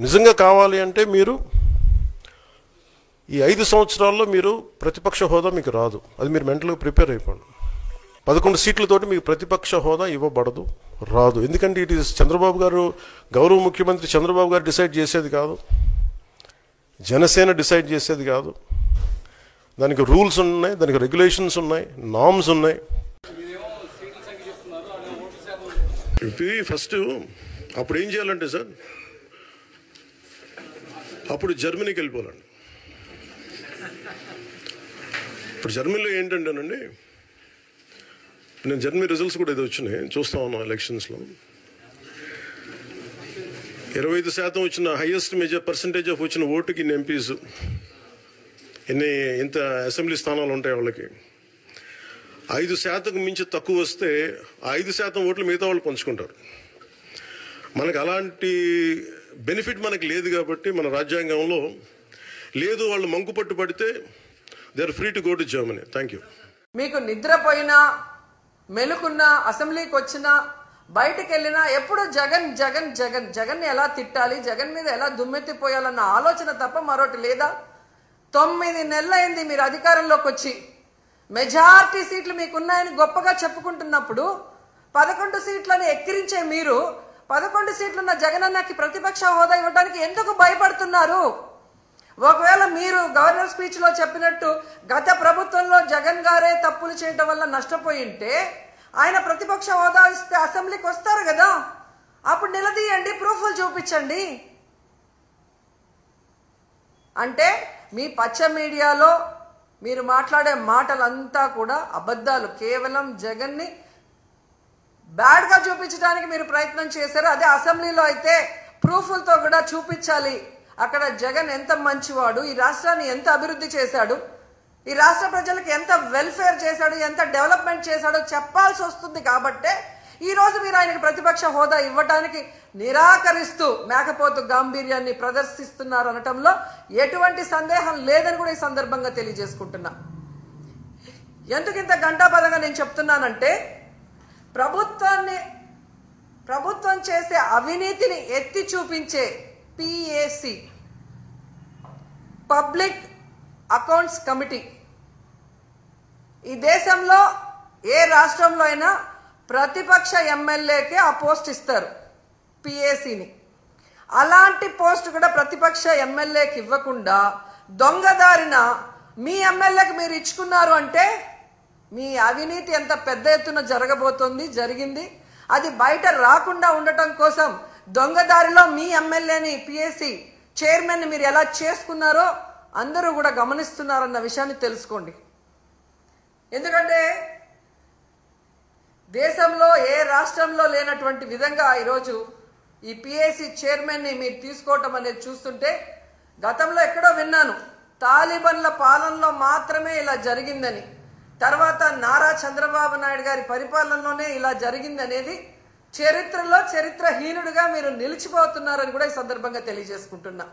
నిజంగా కావాలి అంటే మీరు ఈ 5 సంవత్సరాల్లో మీరు ప్రతిపక్ష హోదా మీకు రాదు. అది మీరు మెంటల్గా ప్రిపేర్ అయిపోండి. 11 సీట్లతోటి మీకు ప్రతిపక్ష హోదా ఇవ్వబడదు, రాదు. ఎందుకంటే ఇట్ ఈస్ చంద్రబాబు గారు, గౌరవ ముఖ్యమంత్రి చంద్రబాబు గారు డిసైడ్ చేసేది కాదు, జనసేన డిసైడ్ చేసేది కాదు. దానికి రూల్స్ ఉన్నాయి, దానికి రెగ్యులేషన్స్ ఉన్నాయి, నామ్స్ ఉన్నాయి. ఫస్ట్ అప్పుడు ఏం చేయాలంటే సార్, అప్పుడు జర్మనీకి వెళ్ళిపోవాలండి. ఇప్పుడు జర్మనీలో ఏంటంటేనండి, నేను జర్మనీ రిజల్ట్స్ కూడా ఏదో వచ్చినాయి, చూస్తా ఉన్నాం ఎలక్షన్స్లో. 25% వచ్చిన హైయెస్ట్ పర్సంటేజ్ ఆఫ్ వచ్చిన ఓటుకి ఇన్ని ఎంపీస్, ఇంత అసెంబ్లీ స్థానాలు ఉంటాయి వాళ్ళకి. 5% మించి తక్కువ వస్తే 5% ఓట్లు మిగతా వాళ్ళు పంచుకుంటారు. మనకు అలాంటి బెనిఫిట్ మనకి లేదు కాబట్టి మన రాజ్యాంగంలో లేదు. వాళ్ళు మంకుపట్టు పడితే they are free to go to Germany. Thank you. మీకు నిద్రపోయినా, మెలుకున్నా, అసెంబ్లీకి వచ్చినా, బయటకు వెళ్ళినా ఎప్పుడు జగన్ జగన్ జగన్ జగన్ ఎలా తిట్టాలి, జగన్ మీద ఎలా దుమ్మెత్తిపోయాలన్న ఆలోచన తప్ప మరొకటి లేదా? 9 నెలలైంది మీరు అధికారంలోకి వచ్చి. మెజారిటీ సీట్లు మీకున్నాయని గొప్పగా చెప్పుకుంటున్నప్పుడు 11 సీట్లను ఎక్కిరించే మీరు 11 సీట్లున్న జగనన్నకి ప్రతిపక్ష హోదా ఇవ్వడానికి ఎందుకు భయపడుతున్నారు? ఒకవేళ మీరు గవర్నర్ స్పీచ్ లో చెప్పినట్టు గత ప్రభుత్వంలో జగన్ గారే తప్పులు చేయడం వల్ల నష్టపోయి ఉంటే ఆయన ప్రతిపక్ష హోదా ఇస్తే అసెంబ్లీకి వస్తారు కదా, అప్పుడు నిలదీయండి, ప్రూఫ్లు చూపించండి. అంటే మీ పచ్చ మీడియాలో మీరు మాట్లాడే మాటలంతా కూడా అబద్ధాలు. కేవలం జగన్ని బ్యాడ్ గా చూపించడానికి మీరు ప్రయత్నం చేశారు. అదే అసెంబ్లీలో అయితే ప్రూఫ్లతో కూడా చూపించాలి. అక్కడ జగన్ ఎంత మంచివాడు, ఈ రాష్ట్రాన్ని ఎంత అభివృద్ధి చేశాడు, ఈ రాష్ట్ర ప్రజలకు ఎంత వెల్ఫేర్ చేశాడు, ఎంత డెవలప్మెంట్ చేశాడో చెప్పాల్సి వస్తుంది. కాబట్టే ఈ రోజు మీరు ఆయనకు ప్రతిపక్ష హోదా ఇవ్వడానికి నిరాకరిస్తూ మేకపోతు గాంభీర్యాన్ని ప్రదర్శిస్తున్నారు అనటంలో ఎటువంటి సందేహం లేదని కూడా ఈ సందర్భంగా తెలియజేసుకుంటున్నా. ఎందుకు ఇంత గంటాపదంగా నేను చెప్తున్నానంటే, ప్రభుత్వం చేసే అవినీతిని ఎత్తి చూపించే PAC, పబ్లిక్ అకౌంట్స్ కమిటీ, ఈ దేశంలో ఏ రాష్ట్రంలో అయినా ప్రతిపక్ష ఎమ్మెల్యేకే ఆ పోస్ట్ ఇస్తారు, PACని. అలాంటి పోస్ట్ కూడా ప్రతిపక్ష ఎమ్మెల్యేకి ఇవ్వకుండా దొంగదారిన మీ ఎమ్మెల్యేకి మీరు ఇచ్చుకున్నారు అంటే మీ అవినీతి ఎంత పెద్ద ఎత్తున జరిగింది. అది బయట రాకుండా ఉండటం కోసం దొంగదారిలో మీ ఎమ్మెల్యేని, PAC చైర్మన్ మీరు ఎలా చేసుకున్నారో అందరూ కూడా గమనిస్తున్నారన్న విషయాన్ని తెలుసుకోండి. ఎందుకంటే దేశంలో ఏ రాష్ట్రంలో లేనటువంటి విధంగా ఈరోజు ఈ PAC చైర్మన్ని మీరు తీసుకోవటం అనేది చూస్తుంటే, గతంలో ఎక్కడో విన్నాను తాలిబన్ల పాలనలో మాత్రమే ఇలా జరిగిందని, తర్వాత నారా చంద్రబాబు నాయుడు గారి పరిపాలనలోనే ఇలా జరిగింది అనేది చరిత్రలో చరిత్రహీనుడిగా మీరు నిలిచిపోతున్నారని కూడా ఈ సందర్భంగా తెలియజేసుకుంటున్నా.